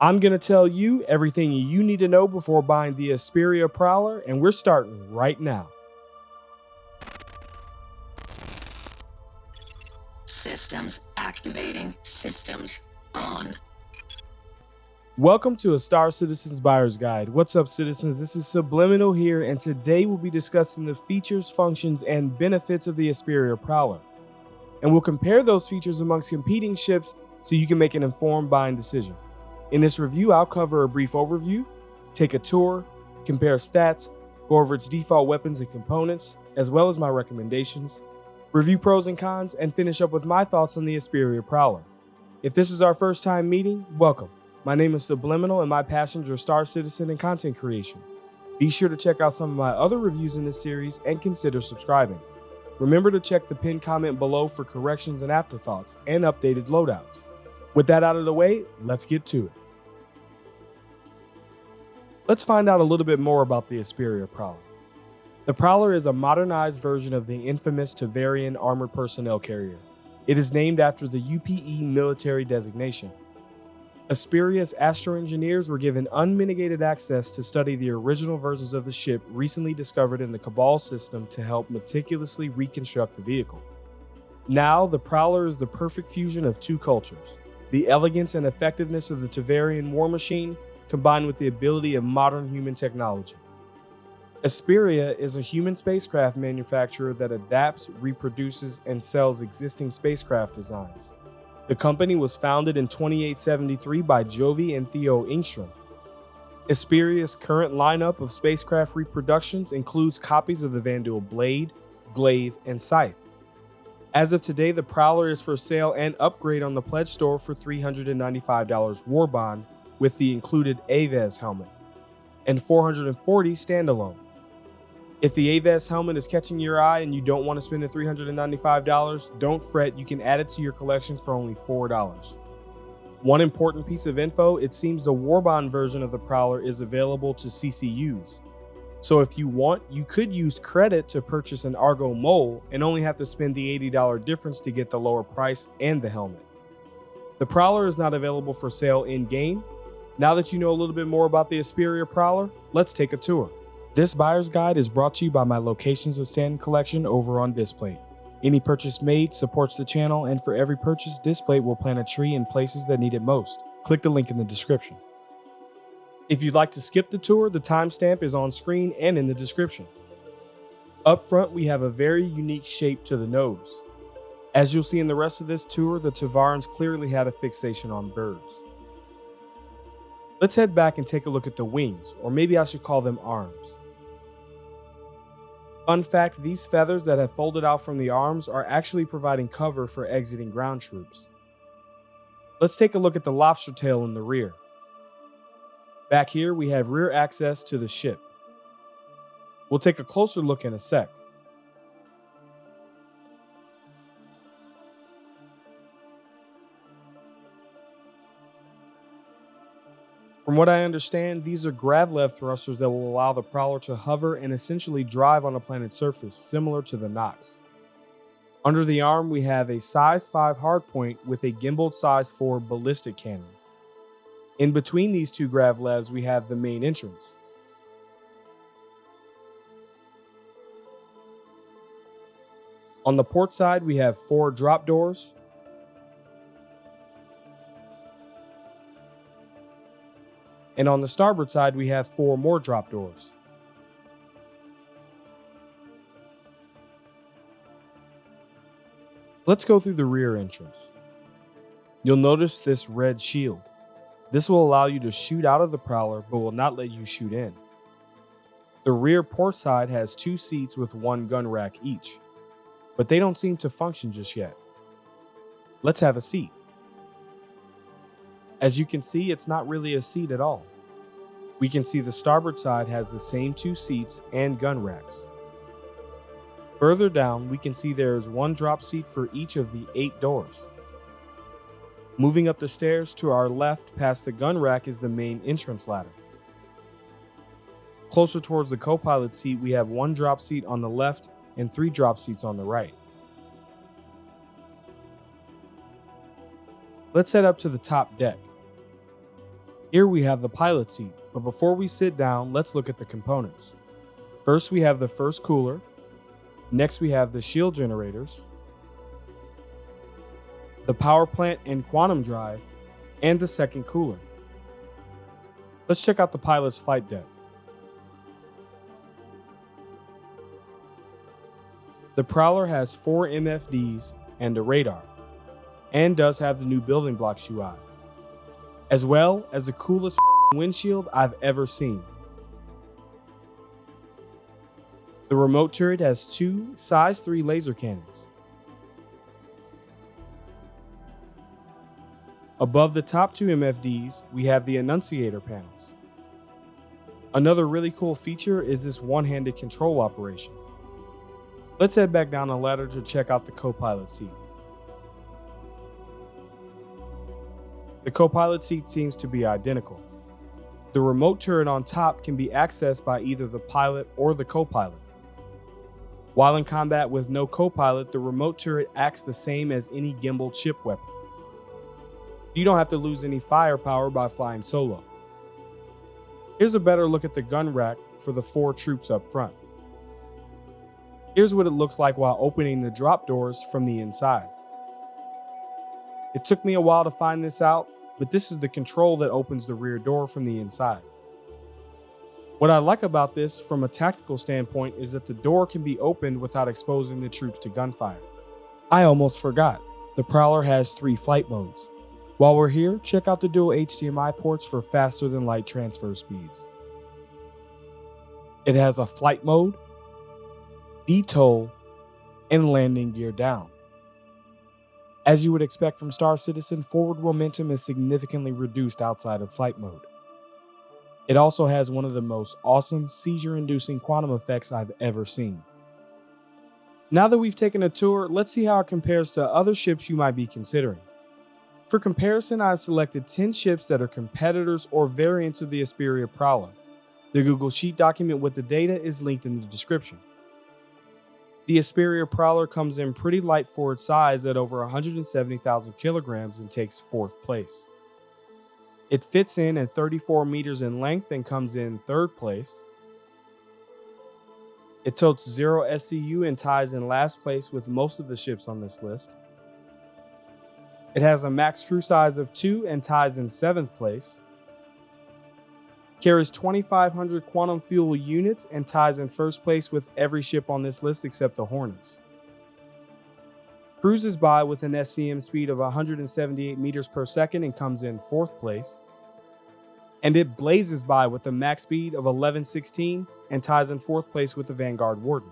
I'm going to tell you everything you need to know before buying the Esperia Prowler, and we're starting right now. Systems activating. Systems on. Welcome to A Star Citizen's Buyer's Guide. What's up, citizens? This is SubliminaL here, and today we'll be discussing the features, functions, and benefits of the Esperia Prowler. And we'll compare those features amongst competing ships so you can make an informed buying decision. In this review, I'll cover a brief overview, take a tour, compare stats, go over its default weapons and components, as well as my recommendations, review pros and cons, and finish up with my thoughts on the Esperia Prowler. If this is our first time meeting, welcome. My name is SubliminaL and my passions are Star Citizen and content creation. Be sure to check out some of my other reviews in this series and consider subscribing. Remember to check the pinned comment below for corrections and afterthoughts and updated loadouts. With that out of the way, let's get to it. Let's find out a little bit more about the Esperia Prowler. The Prowler is a modernized version of the infamous Tavarian armored personnel carrier. It is named after the UPE military designation. Esperia's astro engineers were given unmitigated access to study the original versions of the ship recently discovered in the Cabal system to help meticulously reconstruct the vehicle. Now, the Prowler is the perfect fusion of two cultures: the elegance and effectiveness of the Tavarian war machine combined with the ability of modern human technology. Esperia is a human spacecraft manufacturer that adapts, reproduces, and sells existing spacecraft designs. The company was founded in 2873 by Jovi and Theo Engstrom. Esperia's current lineup of spacecraft reproductions includes copies of the Vanduul Blade, Glaive, and Scythe. As of today, the Prowler is for sale and upgrade on the Pledge Store for $395 war bond with the included Aves helmet, and $440 standalone. If the Aves helmet is catching your eye and you don't want to spend the $395, don't fret, you can add it to your collection for only $4. One important piece of info, it seems the Warbond version of the Prowler is available to CCUs. So if you want, you could use credit to purchase an Argo Mole and only have to spend the $80 difference to get the lower price and the helmet. The Prowler is not available for sale in-game. Now that you know a little bit more about the Esperia Prowler, let's take a tour. This buyer's guide is brought to you by my Locations of Sand collection over on Displate. Any purchase made supports the channel, and for every purchase, Displate will plant a tree in places that need it most. Click the link in the description. If you'd like to skip the tour, the timestamp is on screen and in the description. Up front, we have a very unique shape to the nose. As you'll see in the rest of this tour, the Tavarans clearly had a fixation on birds. Let's head back and take a look at the wings, or maybe I should call them arms. Fun fact, these feathers that have folded out from the arms are actually providing cover for exiting ground troops. Let's take a look at the lobster tail in the rear. Back here, we have rear access to the ship. We'll take a closer look in a sec. From what I understand, these are grav-lev thrusters that will allow the Prowler to hover and essentially drive on a planet's surface, similar to the Nox. Under the arm, we have a size 5 hardpoint with a gimbaled size 4 ballistic cannon. In between these two grav-levs, we have the main entrance. On the port side, we have 4 drop doors. And on the starboard side, we have 4 more drop doors. Let's go through the rear entrance. You'll notice this red shield. This will allow you to shoot out of the Prowler, but will not let you shoot in. The rear port side has 2 seats with 1 gun rack each, but they don't seem to function just yet. Let's have a seat. As you can see, it's not really a seat at all. We can see the starboard side has the same 2 seats and gun racks. Further down, we can see there is 1 drop seat for each of the 8 doors. Moving up the stairs to our left past the gun rack is the main entrance ladder. Closer towards the co-pilot seat, we have 1 drop seat on the left and 3 drop seats on the right. Let's head up to the top deck. Here we have the pilot seat, but before we sit down, let's look at the components. First we have the first cooler, next we have the shield generators, the power plant and quantum drive, and the second cooler. Let's check out the pilot's flight deck. The Prowler has 4 MFDs and a radar, and does have the new building blocks UI, as well as the coolest windshield I've ever seen. The remote turret has 2 size 3 laser cannons. Above the top 2 MFDs, we have the annunciator panels. Another really cool feature is this one-handed control operation. Let's head back down the ladder to check out the co-pilot seat. The co-pilot seat seems to be identical. The remote turret on top can be accessed by either the pilot or the co-pilot. While in combat with no co-pilot, the remote turret acts the same as any gimbaled ship weapon. You don't have to lose any firepower by flying solo. Here's a better look at the gun rack for the 4 troops up front. Here's what it looks like while opening the drop doors from the inside. It took me a while to find this out, but this is the control that opens the rear door from the inside. What I like about this from a tactical standpoint is that the door can be opened without exposing the troops to gunfire. I almost forgot, the Prowler has 3 flight modes. While we're here, check out the dual HDMI ports for faster than light transfer speeds. It has a flight mode, VTOL, and landing gear down. As you would expect from Star Citizen, forward momentum is significantly reduced outside of flight mode. It also has one of the most awesome seizure-inducing quantum effects I've ever seen. Now that we've taken a tour, let's see how it compares to other ships you might be considering. For comparison, I've selected 10 ships that are competitors or variants of the Esperia Prowler. The Google Sheet document with the data is linked in the description. The Esperia Prowler comes in pretty light for its size at over 170,000 kilograms and takes 4th place. It fits in at 34 meters in length and comes in 3rd place. It totes 0 SCU and ties in last place with most of the ships on this list. It has a max crew size of 2 and ties in 7th place. Carries 2,500 quantum fuel units and ties in 1st place with every ship on this list except the Hornets. Cruises by with an SCM speed of 178 meters per second and comes in 4th place. And it blazes by with a max speed of 1116 and ties in 4th place with the Vanguard Warden.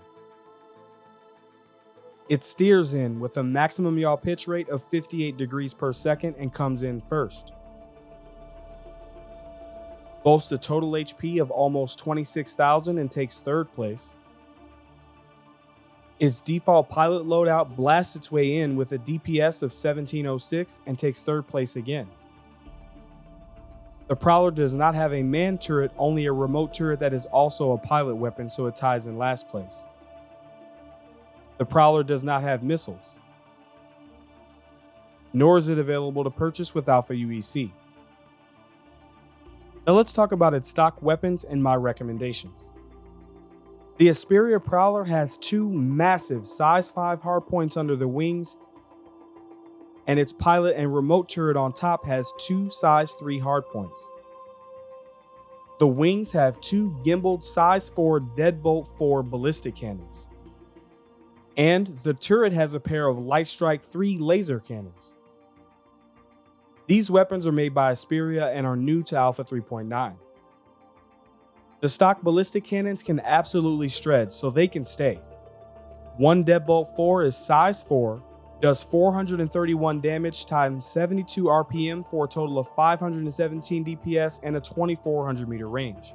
It steers in with a maximum yaw pitch rate of 58 degrees per second and comes in 1st. Boasts a total HP of almost 26,000 and takes 3rd place. Its default pilot loadout blasts its way in with a DPS of 1706 and takes 3rd place again. The Prowler does not have a manned turret, only a remote turret that is also a pilot weapon, so it ties in last place. The Prowler does not have missiles, nor is it available to purchase with Alpha UEC. Now let's talk about its stock weapons and my recommendations. The Esperia Prowler has 2 massive size 5 hardpoints under the wings, and its pilot and remote turret on top has 2 size 3 hardpoints. The wings have 2 gimbaled size 4 Deadbolt 4 ballistic cannons. And the turret has a pair of Light Strike 3 laser cannons. These weapons are made by Esperia and are new to Alpha 3.9. The stock ballistic cannons can absolutely shred, so they can stay. One Deadbolt 4 is size 4, does 431 damage times 72 RPM for a total of 517 DPS and a 2,400 meter range.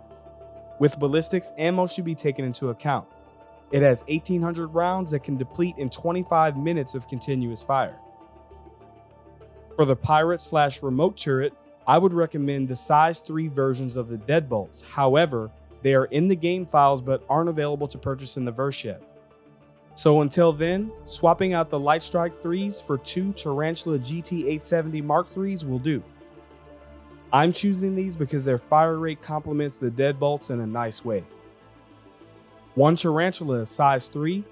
With ballistics, ammo should be taken into account. It has 1,800 rounds that can deplete in 25 minutes of continuous fire. For the pirate/remote turret, I would recommend the size 3 versions of the Deadbolts. However, they are in the game files but aren't available to purchase in the verse yet. So until then, swapping out the Light Strike 3s for 2 Tarantula GT870 Mark IIIs will do. I'm choosing these because their fire rate complements the deadbolts in a nice way. One Tarantula is size 3,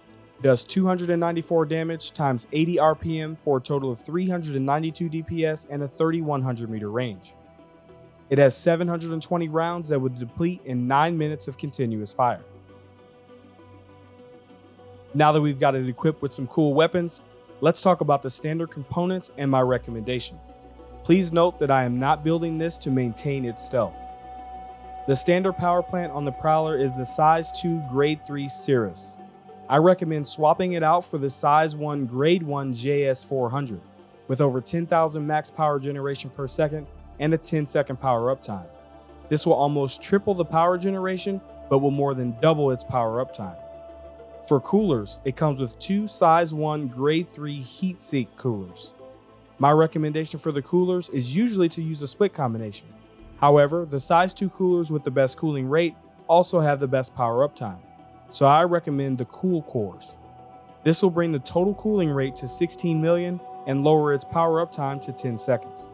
does 294 damage times 80 RPM for a total of 392 DPS and a 3100 meter range. It has 720 rounds that would deplete in 9 minutes of continuous fire. Now that we've got it equipped with some cool weapons, let's talk about the standard components and my recommendations. Please note that I am not building this to maintain its stealth. The standard power plant on the Prowler is the size 2 grade 3 Cirrus. I recommend swapping it out for the size 1 grade 1 JS400 with over 10,000 max power generation per second and a 10-second power uptime. This will almost triple the power generation, but will more than double its power uptime. For coolers, it comes with 2 size 1 grade 3 heat sink coolers. My recommendation for the coolers is usually to use a split combination. However, the size 2 coolers with the best cooling rate also have the best power uptime, so I recommend the cool cores. This will bring the total cooling rate to 16 million and lower its power uptime to 10 seconds.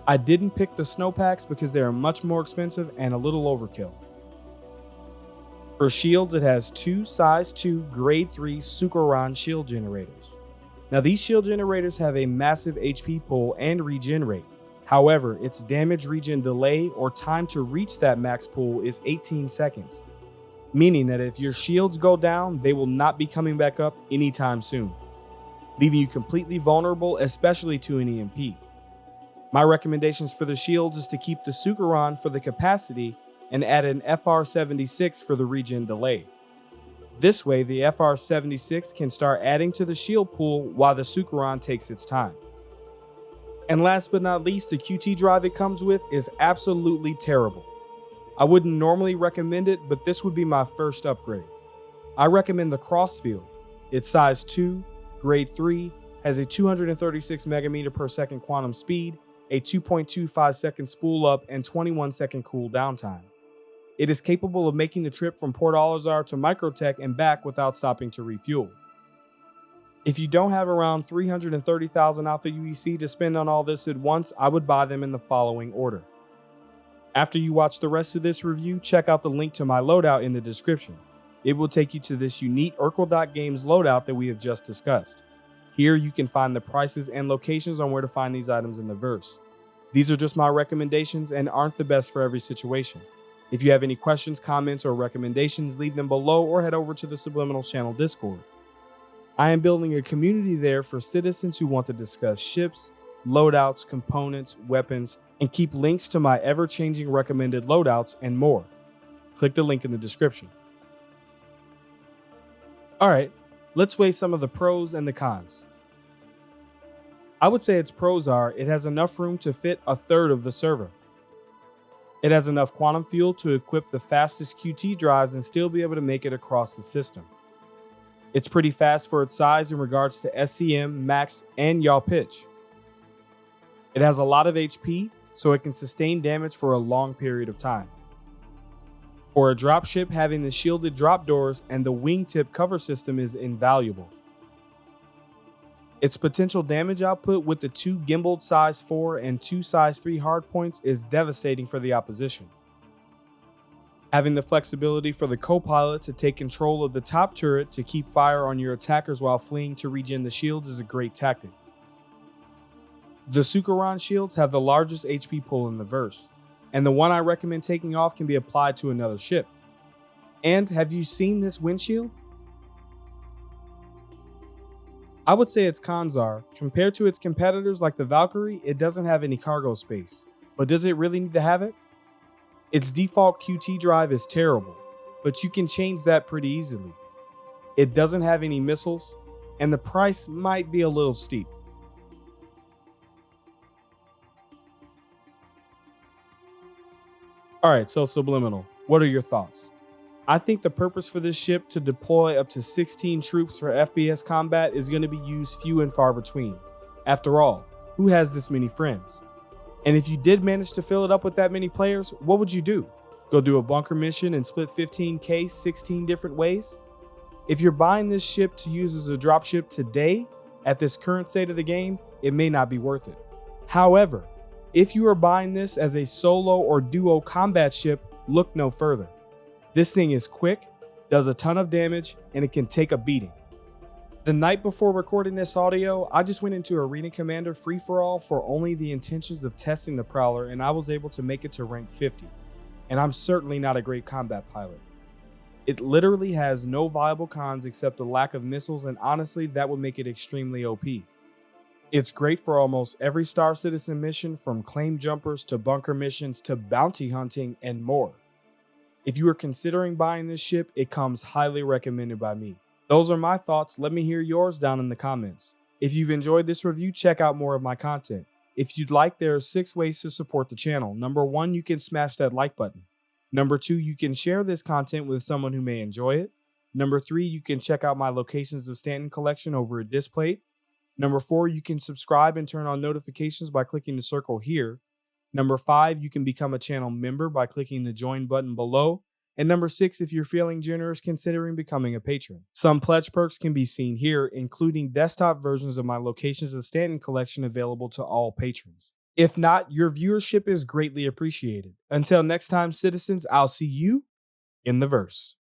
I didn't pick the snowpacks because they are much more expensive and a little overkill. For shields, it has 2 size 2 grade 3 Sukuran shield generators. Now these shield generators have a massive HP pull and regen rate. However, its damage regen delay or time to reach that max pull is 18 seconds, meaning that if your shields go down, they will not be coming back up anytime soon, leaving you completely vulnerable, especially to an EMP. My recommendations for the shields is to keep the Sukuran for the capacity and add an FR76 for the regen delay. This way, the FR76 can start adding to the shield pool while the Sukuran takes its time. And last but not least, the QT drive it comes with is absolutely terrible. I wouldn't normally recommend it, but this would be my first upgrade. I recommend the Crossfield. It's size 2, grade 3, has a 236 megameter per second quantum speed, a 2.25 second spool up, and 21 second cool down time. It is capable of making the trip from Port Alazar to Microtech and back without stopping to refuel. If you don't have around 330,000 Alpha UEC to spend on all this at once, I would buy them in the following order. After you watch the rest of this review, check out the link to my loadout in the description. It will take you to this unique Urkel.Games loadout that we have just discussed. Here you can find the prices and locations on where to find these items in the verse. These are just my recommendations and aren't the best for every situation. If you have any questions, comments, or recommendations, leave them below or head over to the SubliminaL channel Discord. I am building a community there for citizens who want to discuss ships, loadouts, components, weapons, and keep links to my ever-changing recommended loadouts and more. Click the link in the description. Alright, let's weigh some of the pros and the cons. I would say its pros are, it has enough room to fit a third of the server. It has enough quantum fuel to equip the fastest QT drives and still be able to make it across the system. It's pretty fast for its size in regards to SCM, max, and yaw pitch. It has a lot of HP, so it can sustain damage for a long period of time. For a dropship, having the shielded drop doors and the wingtip cover system is invaluable. Its potential damage output with the 2 gimbaled size 4 and 2 size 3 hardpoints is devastating for the opposition. Having the flexibility for the co-pilot to take control of the top turret to keep fire on your attackers while fleeing to regen the shields is a great tactic. The Sukuran shields have the largest HP pull in the verse, and the one I recommend taking off can be applied to another ship. And have you seen this windshield? I would say its cons are, compared to its competitors like the Valkyrie, it doesn't have any cargo space. But does it really need to have it? Its default QT drive is terrible, but you can change that pretty easily. It doesn't have any missiles, and the price might be a little steep. Alright, so SubliminaL, what are your thoughts? I think the purpose for this ship to deploy up to 16 troops for FPS combat is going to be used few and far between. After all, who has this many friends? And if you did manage to fill it up with that many players, what would you do? Go do a bunker mission and split 15k 16 different ways? If you're buying this ship to use as a dropship today, at this current state of the game, it may not be worth it. However, If you are buying this as a solo or duo combat ship, look no further. This thing is quick, does a ton of damage, and it can take a beating. The night before recording this audio, I just went into Arena Commander free-for-all for only the intentions of testing the Prowler, and I was able to make it to rank 50. And I'm certainly not a great combat pilot. It literally has no viable cons except the lack of missiles, and honestly, that would make it extremely OP. It's great for almost every Star Citizen mission, from claim jumpers to bunker missions to bounty hunting and more. If you are considering buying this ship, it comes highly recommended by me. Those are my thoughts. Let me hear yours down in the comments. If you've enjoyed this review, check out more of my content. If you'd like, there are 6 ways to support the channel. Number 1, you can smash that like button. Number 2, you can share this content with someone who may enjoy it. Number 3, you can check out my Locations of Stanton collection over at Display. Number 4, you can subscribe and turn on notifications by clicking the circle here. Number 5, you can become a channel member by clicking the join button below. And number 6, if you're feeling generous, considering becoming a patron. Some pledge perks can be seen here, including desktop versions of my Locations of Stanton collection available to all patrons. If not, your viewership is greatly appreciated. Until next time, citizens, I'll see you in the verse.